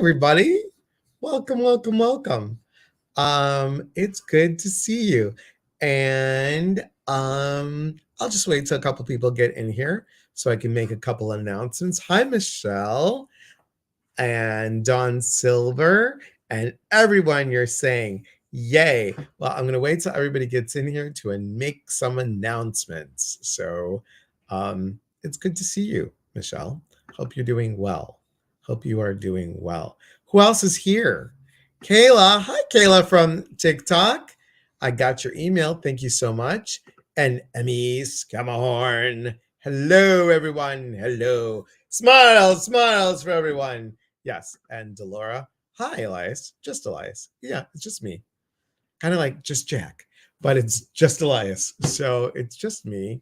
everybody. Welcome, welcome, welcome. It's good to see you. And I'll just wait till a couple people get in here so I can make a couple announcements. Hi, Michelle and Don Silver and everyone you're saying. Yay. Well, I'm going to wait till everybody gets in here to make some announcements. So it's good to see you, Michelle. Hope you're doing well. Hope you are doing well. Who else is here? Kayla. Hi, Kayla from TikTok. I got your email. Thank you so much. And Emmy Scammahorn. Hello, everyone. Hello. Smiles, smiles for everyone. Yes. And Delora. Hi, Elias. Just Elias. Yeah, it's just me. Kind of like just Jack, but it's just Elias. So it's just me.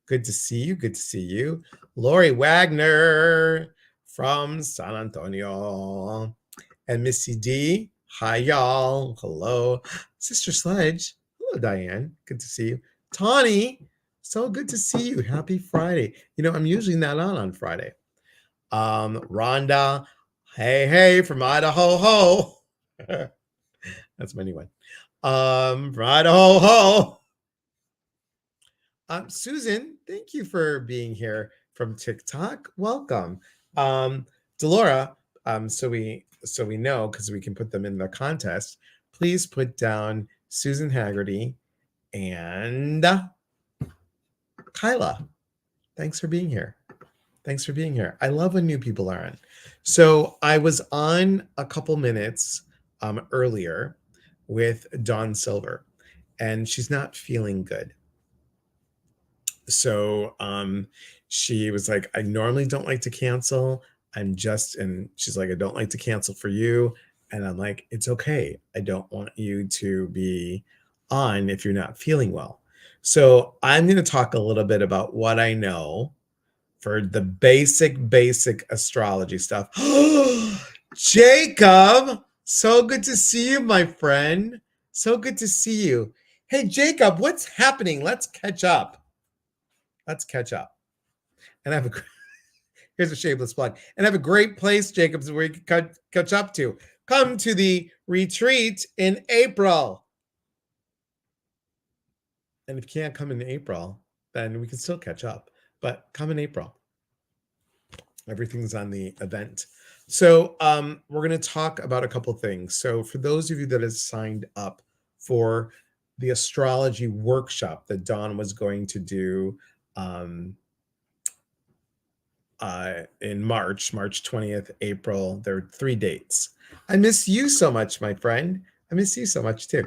Good to see you. Good to see you. Lori Wagner from San Antonio. And Missy D. Hi, y'all. Hello. Sister Sledge. Hello, Diane. Good to see you. Tawny. So good to see you. Happy Friday. You know, I'm usually not on Friday. Rhonda. Hey, from Idaho. Ho. That's my new one. From Idaho. Ho. Susan, thank you for being here from TikTok. Welcome. Delora, so we know, because we can put them in the contest, please put down Susan Haggerty and Kyla. Thanks for being here. Thanks for being here. I love when new people are on. So I was on a couple minutes earlier with Dawn Silver, and she's not feeling good. So she was like, I normally don't like to cancel. And she's like, I don't like to cancel for you. And I'm like, it's okay. I don't want you to be on if you're not feeling well. So I'm going to talk a little bit about what I know for the basic astrology stuff. Jacob, so good to see you, my friend. So good to see you. Hey, Jacob, what's happening? Let's catch up. And I have here's a shameless plug. And I have a great place, Jacobs, where you can catch up to. Come to the retreat in April. And if you can't come in April, then we can still catch up. But come in April. Everything's on the event. So we're going to talk about a couple things. So for those of you that have signed up for the astrology workshop that Dawn was going to do in March 20th, April. There are 3 dates. I miss you so much, my friend. I miss you so much too.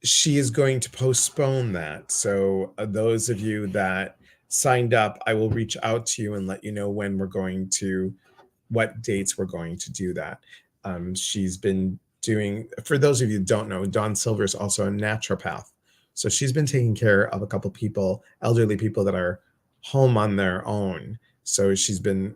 She is going to postpone that. So those of you that signed up, I will reach out to you and let you know when what dates we're going to do that. She's been doing, for those of you who don't know, Dawn Silver is also a Naprapath. So she's been taking care of a couple people, elderly people that are home on their own. So she's been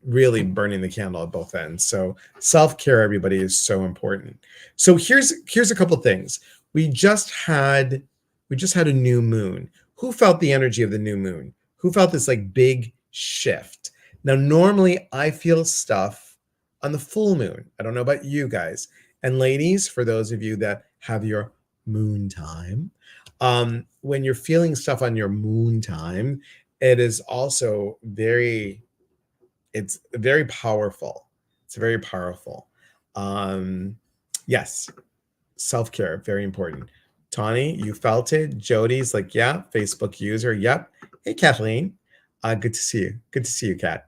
really burning the candle at both ends. So self-care, everybody, is so important. So here's a couple things. We just had a new moon. Who felt the energy of the new moon? Who felt this like big shift? Now, normally I feel stuff on the full moon. I don't know about you guys. And ladies, for those of you that have your moon time, when you're feeling stuff on your moon time, it is also it's very powerful. It's very powerful. Yes, self-care, very important. Tawny, you felt it. Jody's like, yeah, Facebook user. Yep. Hey, Kathleen. Good to see you. Good to see you, Kat.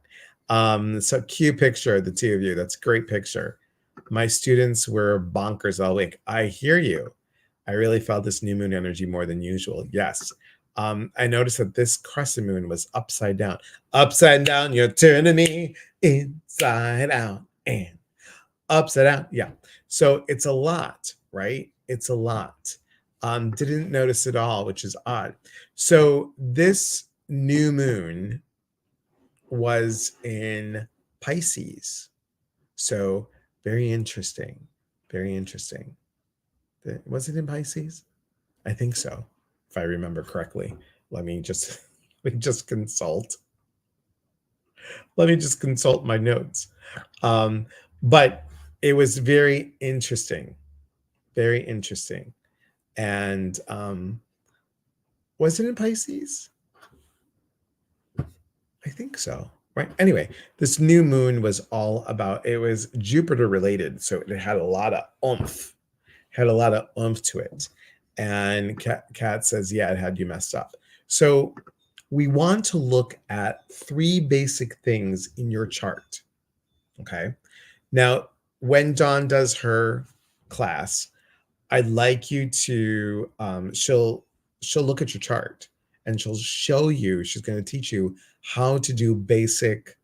So cute picture, the two of you. That's a great picture. My students were bonkers all week. I hear you. I really felt this new moon energy more than usual. Yes. I noticed that this crescent moon was upside down. Upside down, you're turning me inside out and upside down. Yeah. So it's a lot, right? It's a lot. Didn't notice it all, which is odd. So this new moon was in Pisces. So very interesting. Very interesting. Was it in Pisces? I think so, if I remember correctly. Let me just consult. Let me just consult my notes. Um, but it was very interesting, very interesting. And was it in Pisces? I think so. Right. Anyway, this new moon was all about, it was Jupiter related. So it had a lot of oomph to it. And Kat says, yeah, it had you messed up. So we want to look at three basic things in your chart. Okay. Now, when Dawn does her class, I'd like you to, she'll look at your chart and she'll show you, she's going to teach you how to do basic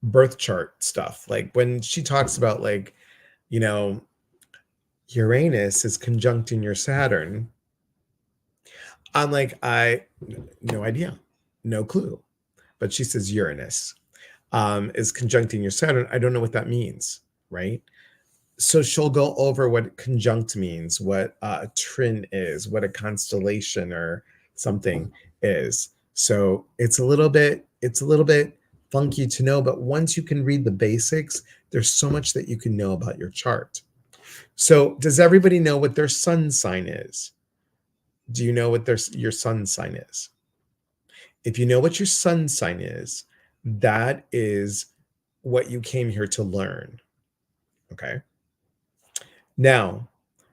birth chart stuff. Like when she talks about like, you know, Uranus is conjuncting your Saturn, I'm like, no idea, no clue. But she says Uranus is conjuncting your Saturn. I don't know what that means, right? So she'll go over what conjunct means, what a trin is, what a constellation or something is. So it's a little bit funky to know, but once you can read the basics, there's so much that you can know about your chart. So does everybody know what their sun sign is? Do you know what your sun sign is? If you know what your sun sign is, that is what you came here to learn. Okay. Now,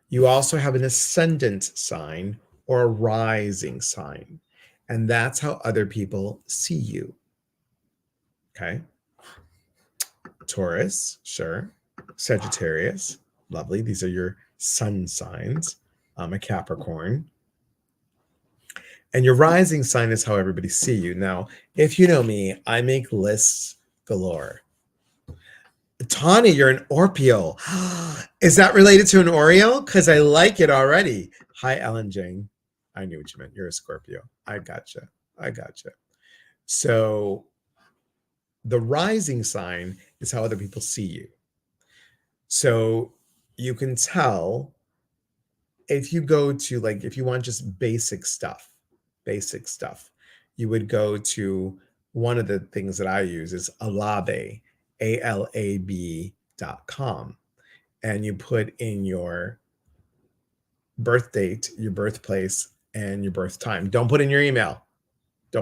you also have an ascendant sign or a rising sign, and that's how other people see you. Okay. Taurus, sure. Sagittarius, lovely. These are your sun signs. A Capricorn. And your rising sign is how everybody see you. Now, if you know me, I make lists galore. Tawny, you're an Orpeo. Is that related to an Oreo? Because I like it already. Hi, Ellen Jane. I knew what you meant. You're a Scorpio. I gotcha. So the rising sign is how other people see you. So you can tell if you go to, like, if you want just basic stuff, you would go to one of the things that I use is Alabe, ALAB.com. And you put in your birth date, your birthplace, and your birth time. Don't put in your email. You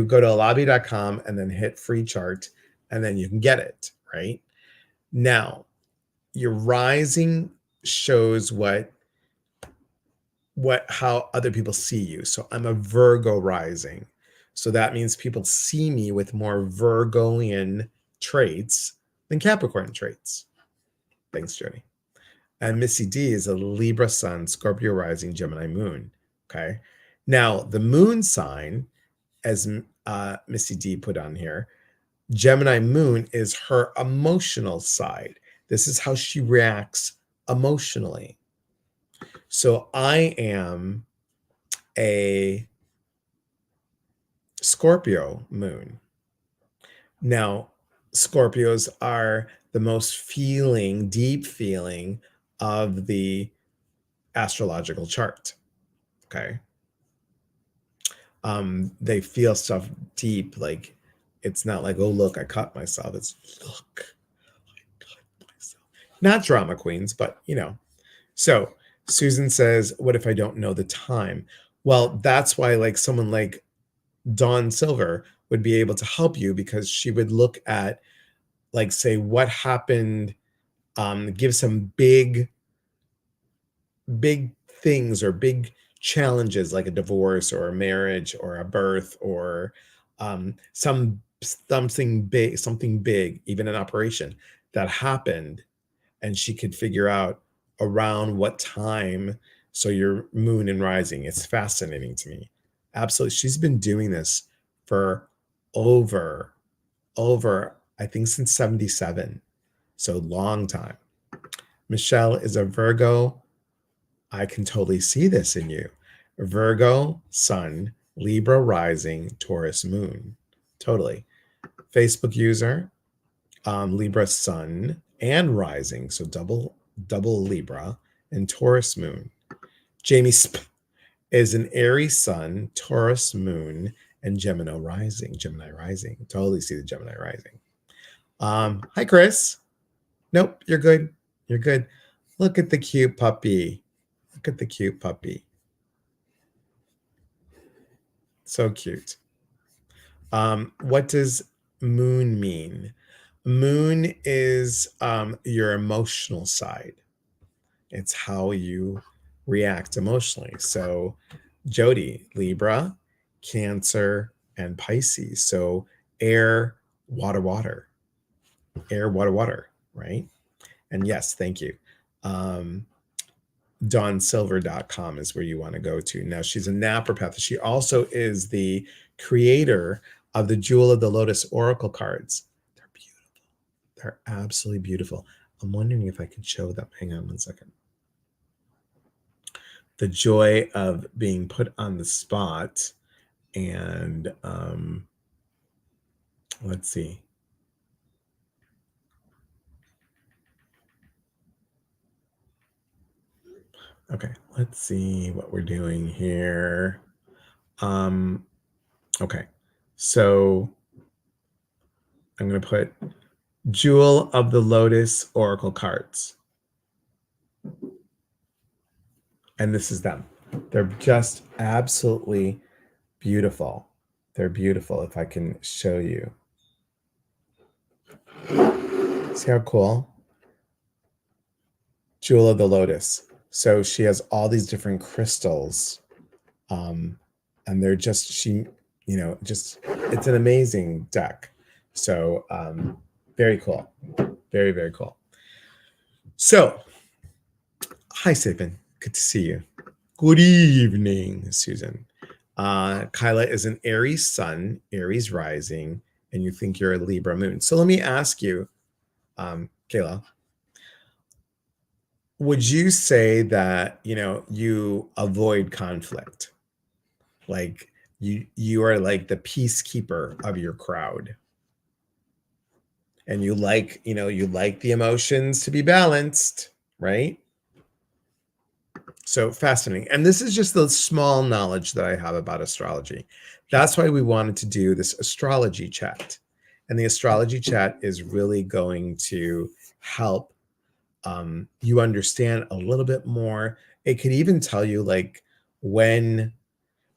go to alabi.com and then hit free chart, and then you can get it, right? Now, your rising shows how other people see you. So I'm a Virgo rising. So that means people see me with more Virgoian traits than Capricorn traits. Thanks, Jody. And Missy D is a Libra sun, Scorpio rising, Gemini moon. Okay. Now, the moon sign, as Missy D put on here, Gemini moon is her emotional side. This is how she reacts emotionally. So I am a Scorpio moon. Now, Scorpios are the most deep feeling of the astrological chart. Okay. They feel stuff deep, like it's not like, oh, look, I cut myself. It's look, I cut myself. Not drama queens, but So Susan says, what if I don't know the time? Well, that's why like someone like Dawn Silver would be able to help you, because she would look at, like, say what happened, give some big things or big challenges, like a divorce or a marriage or a birth or something big, even an operation that happened, and she could figure out around what time. So your moon and rising, it's fascinating to me. Absolutely. She's been doing this for over I think since 77. So long time. Michelle is a Virgo. I can totally see this in you. Virgo, sun, Libra rising, Taurus moon. Totally. Facebook user, Libra sun and rising. So double Libra and Taurus moon. Jamie is an Aries sun, Taurus moon, and Gemini rising. Totally see the Gemini rising. Hi, Chris. Nope, you're good. You're good. Look at the cute puppy. Look at the cute puppy. So cute. What does moon mean? Moon is your emotional side. It's how you react emotionally. So, Jody, Libra, Cancer, and Pisces. So, air, water, water, air, water, water, right? And yes, thank you. DawnSilver.com is where you want to go to. Now, she's a Naprapath. She also is the creator of the Jewel of the Lotus Oracle cards. They're beautiful. They're absolutely beautiful. I'm wondering if I can show them. Hang on one second. The joy of being put on the spot. And let's see. Okay, let's see what we're doing here. Okay, so I'm going to put Jewel of the Lotus Oracle cards. And this is them. They're just absolutely beautiful. They're beautiful. If I can show you. See how cool? Jewel of the Lotus. So she has all these different crystals. And they're just, just, it's an amazing deck. So very cool. Very, very cool. So, hi, Sabin. Good to see you. Good evening, Susan. Kyla is an Aries sun, Aries rising, and you think you're a Libra moon. So let me ask you, Kayla, would you say that, you avoid conflict? Like you are like the peacekeeper of your crowd. And you like the emotions to be balanced, right? So fascinating. And this is just the small knowledge that I have about astrology. That's why we wanted to do this astrology chat. And the astrology chat is really going to help you understand a little bit more. It could even tell you like when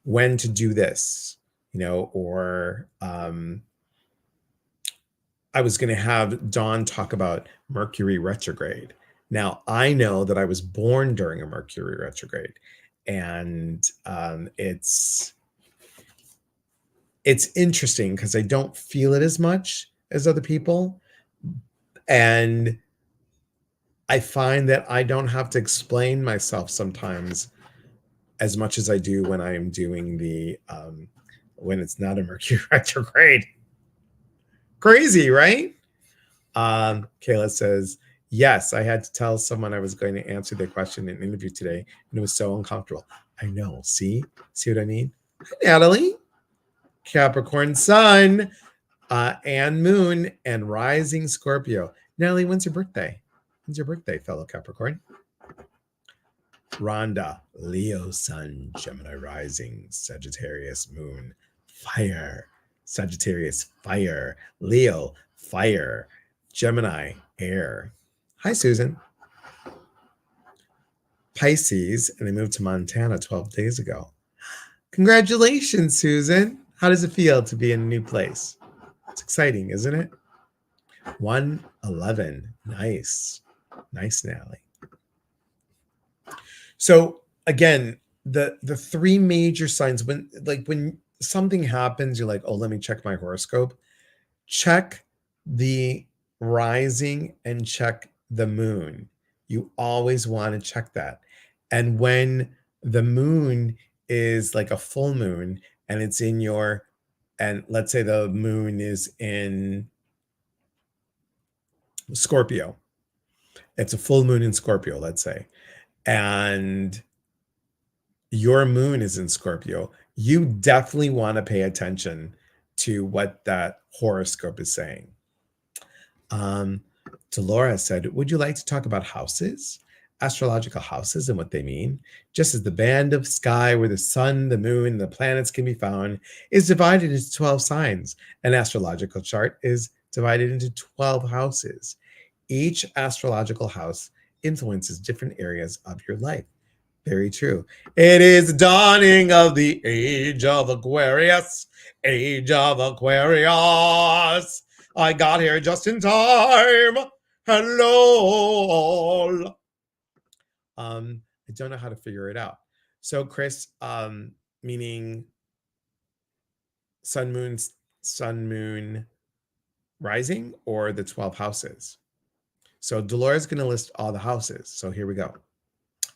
to do this, or I was going to have Dawn talk about Mercury retrograde. Now, I know that I was born during a Mercury retrograde, and it's interesting because I don't feel it as much as other people. And I find that I don't have to explain myself sometimes as much as I do when I'm doing when it's not a Mercury retrograde. Crazy, right? Kayla says, yes, I had to tell someone I was going to answer their question in an interview today, and it was so uncomfortable. I know. See what I mean? Hi, Natalie. Capricorn sun, and moon, and rising Scorpio. Natalie, when's your birthday? When's your birthday, fellow Capricorn? Rhonda, Leo sun, Gemini rising, Sagittarius moon, fire. Sagittarius, fire. Leo, fire. Gemini, air. Hi, Susan. Pisces, and I moved to Montana 12 days ago. Congratulations, Susan. How does it feel to be in a new place? It's exciting, isn't it? 111. Nice. Nice, Natalie. So again, the three major signs, when something happens, you're like, oh, let me check my horoscope. Check the rising and check the moon. You always want to check that. And when the moon is like a full moon and it's in and let's say the moon is in Scorpio. It's a full moon in Scorpio, let's say. And your moon is in Scorpio. You definitely want to pay attention to what that horoscope is saying. Delora said, would you like to talk about houses? astrological houses and what they mean, just as the band of sky where the sun, the moon, and the planets can be found, is divided into 12 signs. An astrological chart is divided into 12 houses. Each astrological house influences different areas of your life. Very true. It is the dawning of the age of Aquarius. Age of Aquarius. I got here just in time. Hello. I don't know how to figure it out. So, Chris, meaning sun, moon, rising, or the 12 houses. So Dolores is going to list all the houses. So here we go.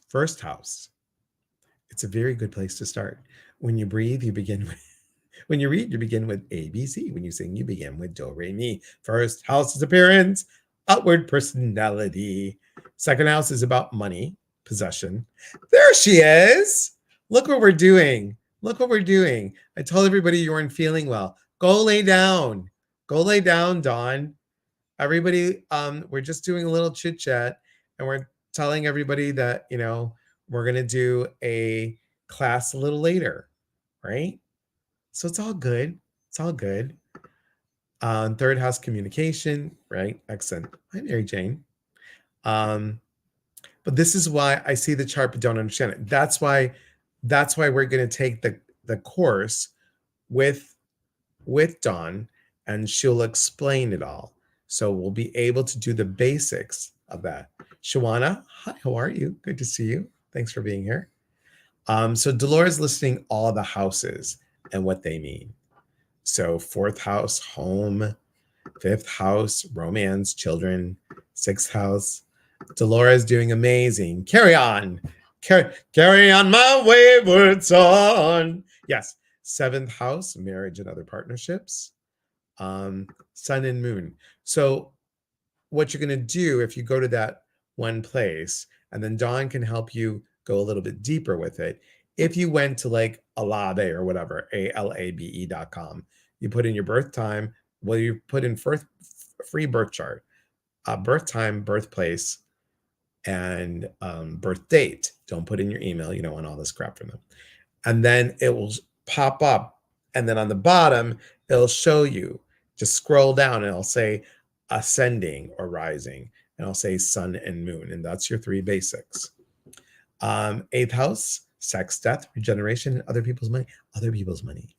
First house. It's a very good place to start. When you breathe, you begin with, when you read, you begin with A, B, C. When you sing, you begin with Do, Re, Mi. First house is appearance, outward personality. Second house is about money, possession. There she is. Look what we're doing. Look what we're doing. I told everybody you weren't feeling well. Go lay down. Go lay down, Dawn. Everybody, we're just doing a little chit chat, and we're telling everybody that, you know, we're going to do a class a little later, right? So it's all good. It's all good. Third house communication, right? Excellent. Hi, Mary Jane. But this is why I see the chart but don't understand it. That's why we're going to take the course with Dawn, and she'll explain it all. So we'll be able to do the basics of that. Shawana, hi, how are you? Good to see you. Thanks for being here. So Dolores listing all the houses and what they mean. So fourth house, home. Fifth house, romance, children. Sixth house, Dolores doing amazing. Carry on. Carry on my wayward son. Yes. Seventh house, marriage and other partnerships. Sun and moon. So what you're going to do if you go to that one place, and then Dawn can help you go a little bit deeper with it. If you went to like Alabe or whatever, ALABE.com, you put in your birth time. Well, you put in free birth chart, birth time, birthplace, and birth date. Don't put in your email. You don't want all this crap from them. And then it will pop up. And then on the bottom, it'll show you. Just scroll down and it'll say ascending or rising. And it'll say sun and moon. And that's your three basics. Eighth house, sex, death, regeneration, other people's money. Other people's money.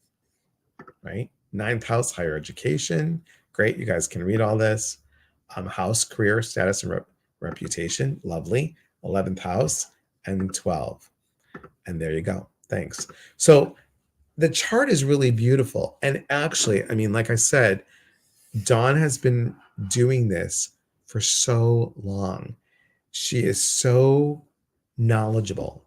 Right? Ninth house, higher education. Great. You guys can read all this. House, career, status, and reputation. Lovely. 11th house and 12. And there you go. Thanks. So the chart is really beautiful. And actually, I mean, like I said, Dawn has been doing this for so long. She is so knowledgeable.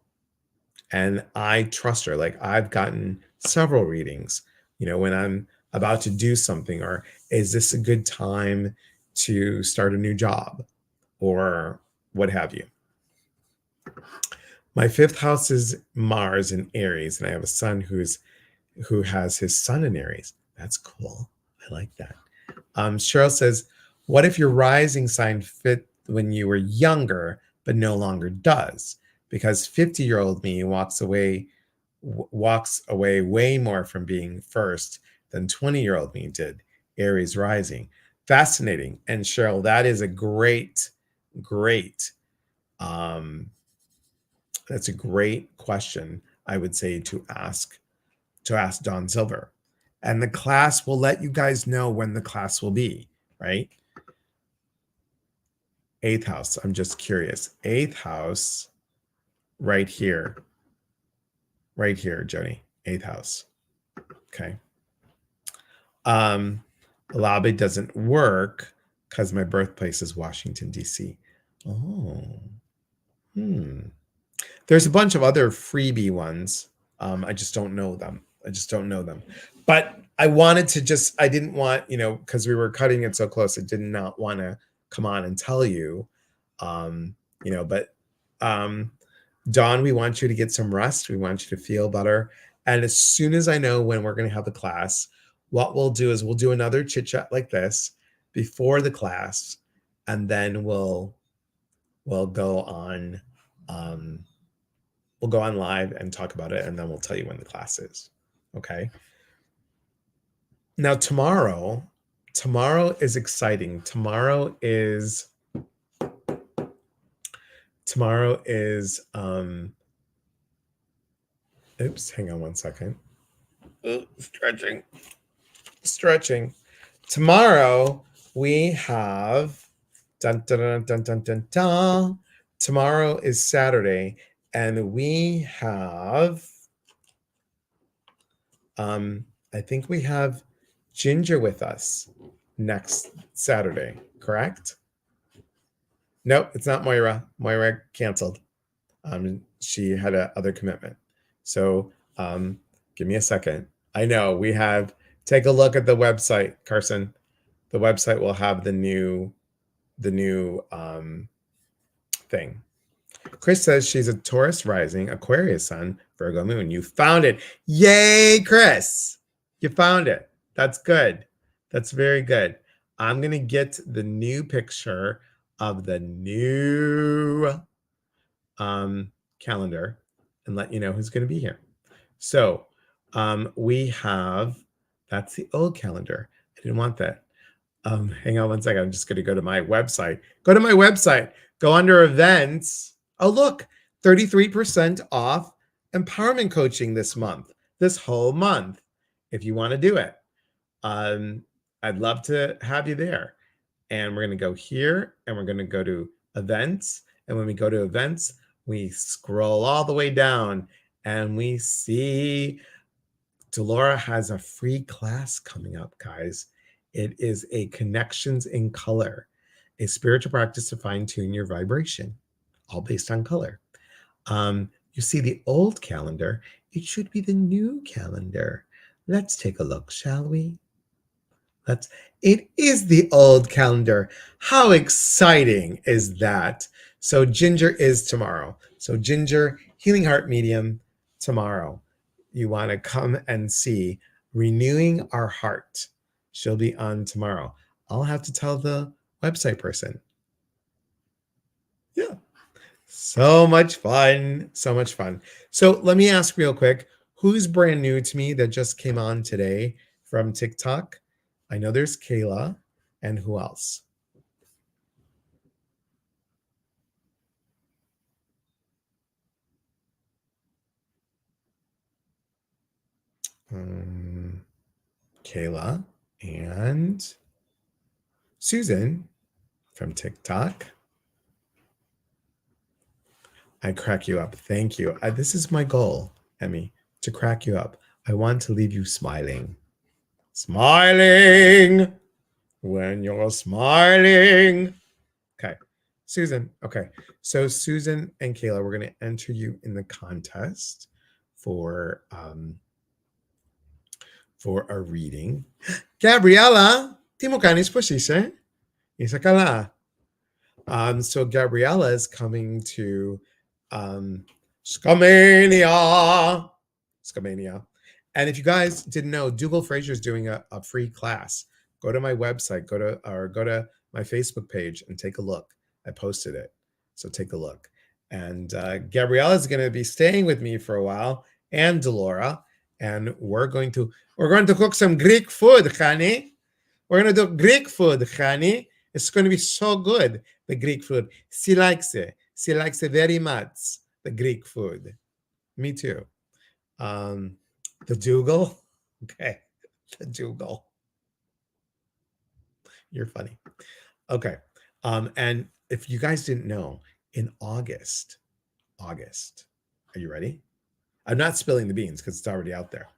And I trust her. Like I've gotten several readings, you know, when I'm about to do something, or is this a good time to start a new job or what have you. My fifth house is Mars in Aries, and I have a son who has his sun in Aries. That's cool. I like that. Cheryl says, what if your rising sign fit when you were younger, but no longer does? Because 50-year-old me walks away way more from being first than 20-year-old me did. Aries rising. Fascinating. And Cheryl, that is a great, that's a great question, I would say, to ask Dawn Silver. And the class will let you guys know when the class will be, right? Eighth house. I'm just curious. Eighth house, right here. Right here, Joni. Eighth house. Okay. Lobby doesn't work because my birthplace is Washington, D.C. Oh. There's a bunch of other freebie ones. I just don't know them. But I wanted to I didn't want, because we were cutting it so close, I did not want to come on and tell you, but Dawn, we want you to get some rest. We want you to feel better. And as soon as I know when we're going to have the class, what we'll do is we'll do another chit chat like this before the class, and then we'll we'll go on we'll go on live and talk about it, and then we'll tell you when the class is. Okay. Now tomorrow is exciting. Tomorrow is oops, hang on one second. Stretching. Tomorrow we have dun, dun, dun, dun, dun, dun, dun. Tomorrow is Saturday, and we have I think we have Ginger with us next Saturday, correct? Nope, it's not Moira. Moira canceled. She had other commitment. So give me a second. I know we have, take a look at the website, Carson. The website will have the new thing. Chris says she's a Taurus rising, Aquarius sun, Virgo moon. You found it. Yay, Chris. You found it. That's good. That's very good. I'm going to get the new picture of the new calendar and let you know who's going to be here. So we have, that's the old calendar. I didn't want that. Hang on one second. I'm just going to go to my website. Go to my website. Go under events. Oh, look, 33% off empowerment coaching this month, this whole month, if you want to do it. I'd love to have you there. And we're going to go here and we're going to go to events. And when we go to events, we scroll all the way down and we see Delora has a free class coming up, guys. It is a Connections in Color, a spiritual practice to fine-tune your vibration, all based on color. You see the old calendar. It should be the new calendar. Let's take a look, shall we? It is the old calendar. How exciting is that? So Ginger is tomorrow. So Ginger, Healing Heart Medium, tomorrow. You want to come and see Renewing Our Heart. She'll be on tomorrow. I'll have to tell the website person. Yeah. So much fun. So much fun. So let me ask real quick, who's brand new to me that just came on today from TikTok? I know there's Kayla, and who else? Kayla and Susan from TikTok. I crack you up. Thank you. This is my goal, Emmy, to crack you up. I want to leave you smiling. Smiling when you're smiling. Okay. Susan. Okay. So Susan and Kayla, we're going to enter you in the contest for a reading. Gabriella, ti mo kanis po siya? Isa ka la. So Gabriella is coming to Scamania. And if you guys didn't know, Dougal Fraser is doing a free class. Go to my website, go to my Facebook page and take a look. I posted it. So take a look. And Gabriella is going to be staying with me for a while, and Delora. And we're going to cook some Greek food, honey. We're going to do Greek food, honey. It's going to be so good, the Greek food. She likes it. She likes it very much, the Greek food. Me too. The Dougal. Okay. The Dougal. You're funny. Okay. And if you guys didn't know, in August, are you ready? I'm not spilling the beans because it's already out there.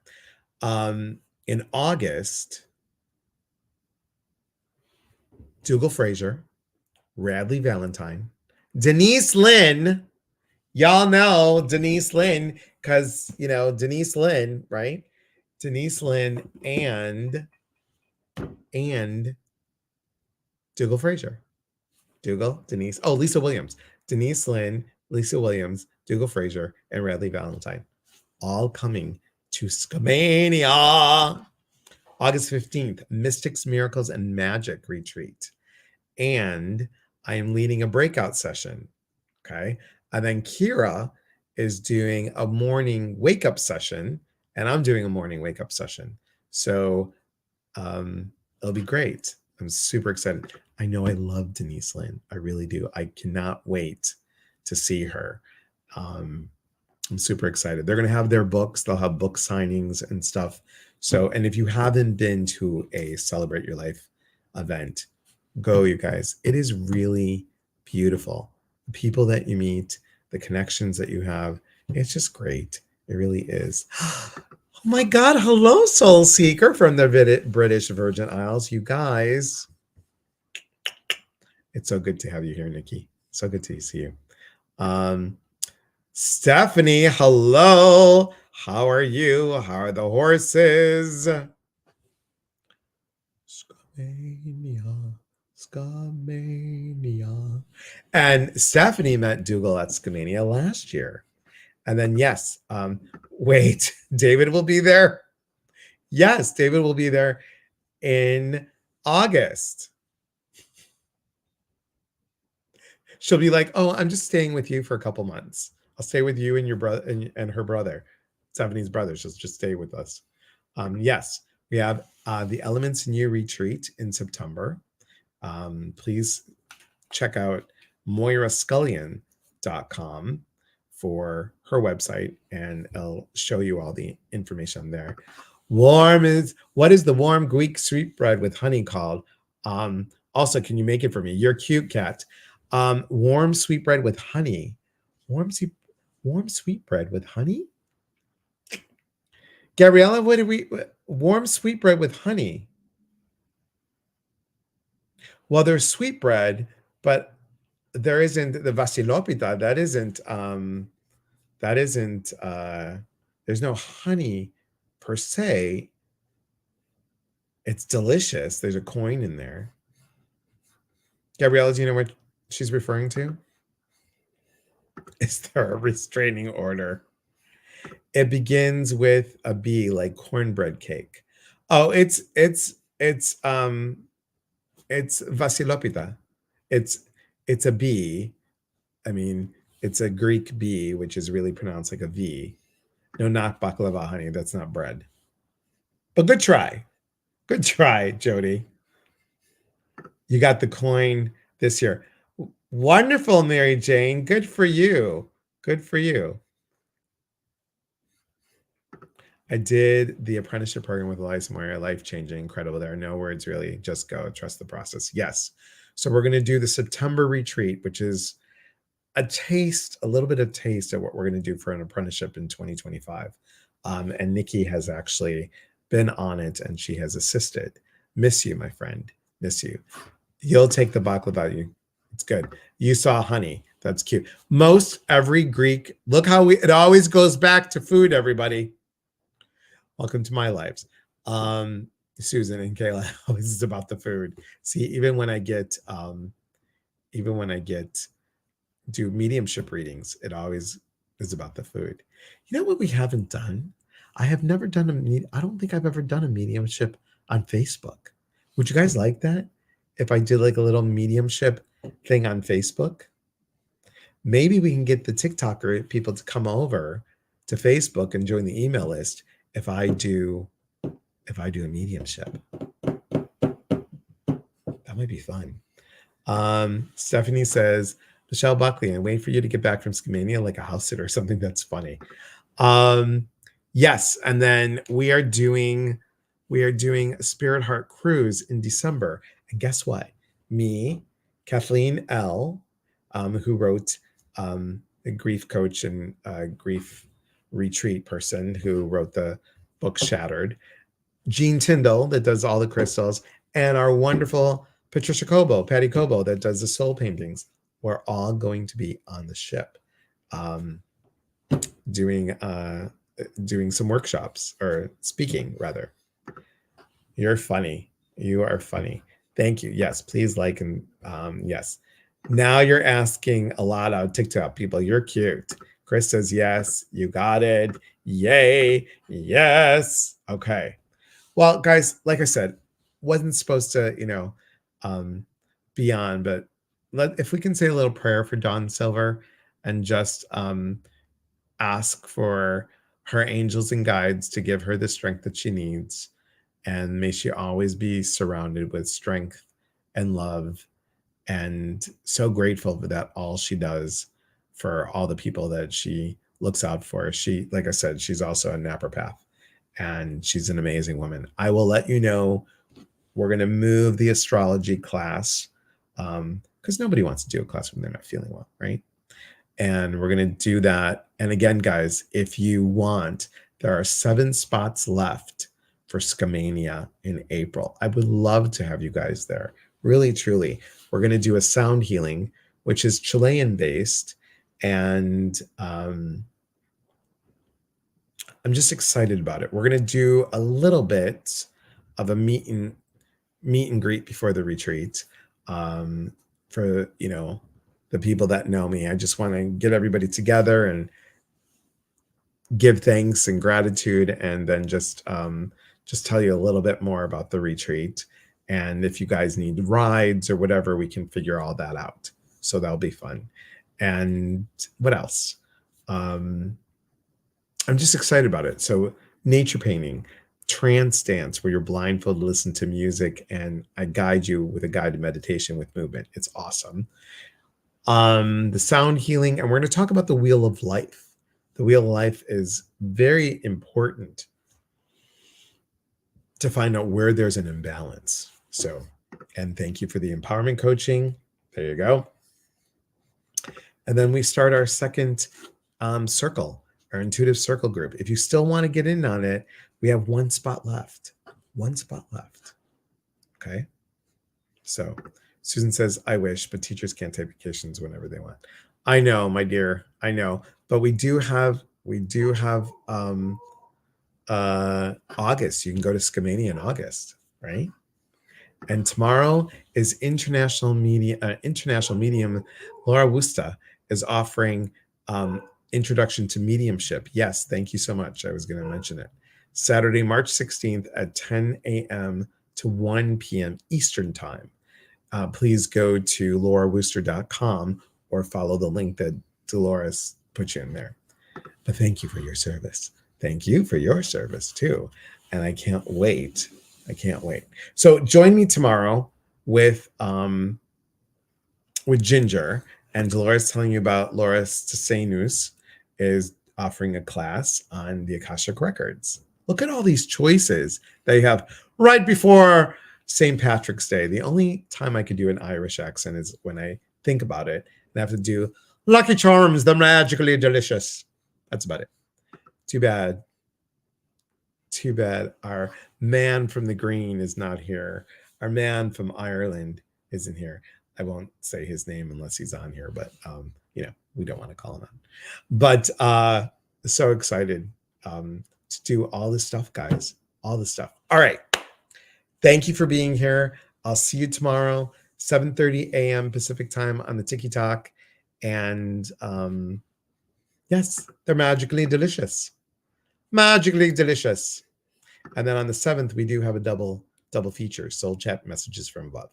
In August, Dougal Fraser, Radley Valentine, Denise Lynn. Y'all know Denise Lynn because, Denise Lynn, right? Denise Lynn and Dougal Fraser. Dougal, Denise. Oh, Lisa Williams. Denise Lynn, Lisa Williams, Dougal Fraser, and Radley Valentine. All coming to Scamania. August 15th, Mystics, Miracles, and Magic Retreat. And I am leading a breakout session Okay. And then Kira is doing a morning wake up session, and I'm doing a morning wake up session. So it'll be great. I'm super excited. I know I love Denise Lynn. I really do. I cannot wait to see her. I'm super excited. They're going to have their books. They'll have book signings and stuff. So, and if you haven't been to a Celebrate Your Life event, go, you guys. It is really beautiful. The people that you meet, the connections that you have, it's just great. It really is. Oh my God. Hello, Soul Seeker from the British Virgin Isles. You guys, it's so good to have you here, Nikki. So good to see you. Stephanie, hello. How are you? How are the horses? Scamania, Scamania. And Stephanie met Dougal at Scamania last year. And then, yes, wait, David will be there. Yes, David will be there in August. She'll be like, oh, I'm just staying with you for a couple months. I'll stay with you and your brother and her brother, Stephanie's brother. She'll just stay with us. Yes, we have the Elements in You retreat in September. Please check out moirascullion.com for her website, and I'll show you all the information there. What is the warm Greek sweetbread with honey called? Also, can you make it for me? You're cute, cat. Warm sweetbread with honey. Warm sweetbread with honey? Gabriella, what did we warm sweetbread with honey? Well, there's sweetbread, but there isn't the vasilopita. There's no honey per se. It's delicious. There's a coin in there. Gabriella, do you know what she's referring to? Is there a restraining order? It begins with a B, like cornbread cake. Oh, it's vasilopita. It's a B. I mean, it's a Greek B, which is really pronounced like a V. No, not baklava, honey. That's not bread. But good try. Good try, Jody. You got the coin this year. Wonderful, Mary Jane. Good for you. Good for you. I did the apprenticeship program with Eliza Moyer, life-changing, incredible. There are no words really, just go, trust the process. Yes. So we're going to do the September retreat, which is a little bit of taste of what we're going to do for an apprenticeship in 2025. And Nikki has actually been on it and she has assisted. Miss you, my friend. Miss you. You'll take the baklava. It's good. You saw honey. That's cute. Most every Greek, look how it always goes back to food, everybody. Welcome to my lives. Susan and Kayla, always is about the food. See, even when I do mediumship readings, it always is about the food. You know what we haven't done? I have never done I don't think I've ever done a mediumship on Facebook. Would you guys like that? If I did like a little mediumship thing on Facebook? Maybe we can get the TikToker people to come over to Facebook and join the email list if I do a mediumship. That might be fun. Stephanie says, Michelle Buckley, I wait for you to get back from Scamania like a house sitter or something. That's funny. Yes, and then we are doing a Spirit Heart cruise in December. And guess what? Me, Kathleen L., who wrote a grief coach and grief retreat person who wrote the book Shattered, Jean Tyndall that does all the crystals, and our wonderful Patricia Patty Cobo that does the soul paintings. We're all going to be on the ship doing some workshops, or speaking rather. You're funny. You are funny. Thank you. Yes, please like and yes. Now you're asking a lot of TikTok people. You're cute. Chris says, yes, you got it. Yay. Yes. Okay. Well, guys, like I said, wasn't supposed to, be on, but if we can say a little prayer for Dawn Silver, and just ask for her angels and guides to give her the strength that she needs. And may she always be surrounded with strength and love, and so grateful for that all she does for all the people that she looks out for. She, like I said, she's also a naprapath, and she's an amazing woman. I will let you know. We're going to move the astrology class because nobody wants to do a class when they're not feeling well, right? And we're going to do that. And again, guys, if you want, there are 7 spots left for Scamania in April. I would love to have you guys there. Really, truly. We're going to do a sound healing, which is Chilean based. And I'm just excited about it. We're going to do a little bit of a meet and greet before the retreat. For, the people that know me, I just want to get everybody together and give thanks and gratitude, and then just tell you a little bit more about the retreat. And if you guys need rides or whatever, we can figure all that out. So that'll be fun. And what else? I'm just excited about it. So nature painting, trance dance, where you're blindfolded, listen to music, and I guide you with a guided meditation with movement. It's awesome. The sound healing, and we're going to talk about the wheel of life. The wheel of life is very important to find out where there's an imbalance. So, and thank you for the empowerment coaching. There you go. And then we start our second circle, our intuitive circle group. If you still want to get in on it, we have 1 spot left. 1 spot left. Okay. So Susan says, I wish, but teachers can't take vacations whenever they want. I know, my dear. I know. But we do have August. You can go to Scamania in August, right? And tomorrow is international medium. Laura Wusta is offering introduction to mediumship. Yes, thank you so much. I was going to mention it. Saturday, March 16th at 10 a.m. to 1 p.m. Eastern time. Please go to laurawooster.com or follow the link that Dolores put you in there. But thank you for your service. Thank you for your service too. And I can't wait. So join me tomorrow with Ginger, and Dolores telling you about Loris Tsesenus is offering a class on the Akashic Records. Look at all these choices that you have right before St. Patrick's Day. The only time I could do an Irish accent is when I think about it, and I have to do Lucky Charms, the magically delicious. That's about it. Too bad our man from the green is not here. Our man from Ireland isn't here. I won't say his name unless he's on here, but we don't want to call him out. But so excited to do all this stuff, guys. All this stuff. All right. Thank you for being here. I'll see you tomorrow, 7:30 a.m. Pacific time on the Tiki Talk. And yes, they're magically delicious. Magically delicious. And then on the 7th, we do have a double feature, soul chat messages from above.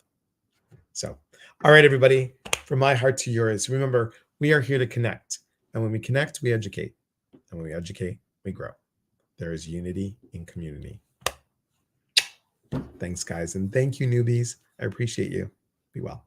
So, all right, everybody, from my heart to yours, remember, we are here to connect. And when we connect, we educate. And when we educate, we grow. There is unity in community. Thanks, guys. And thank you, newbies. I appreciate you. Be well.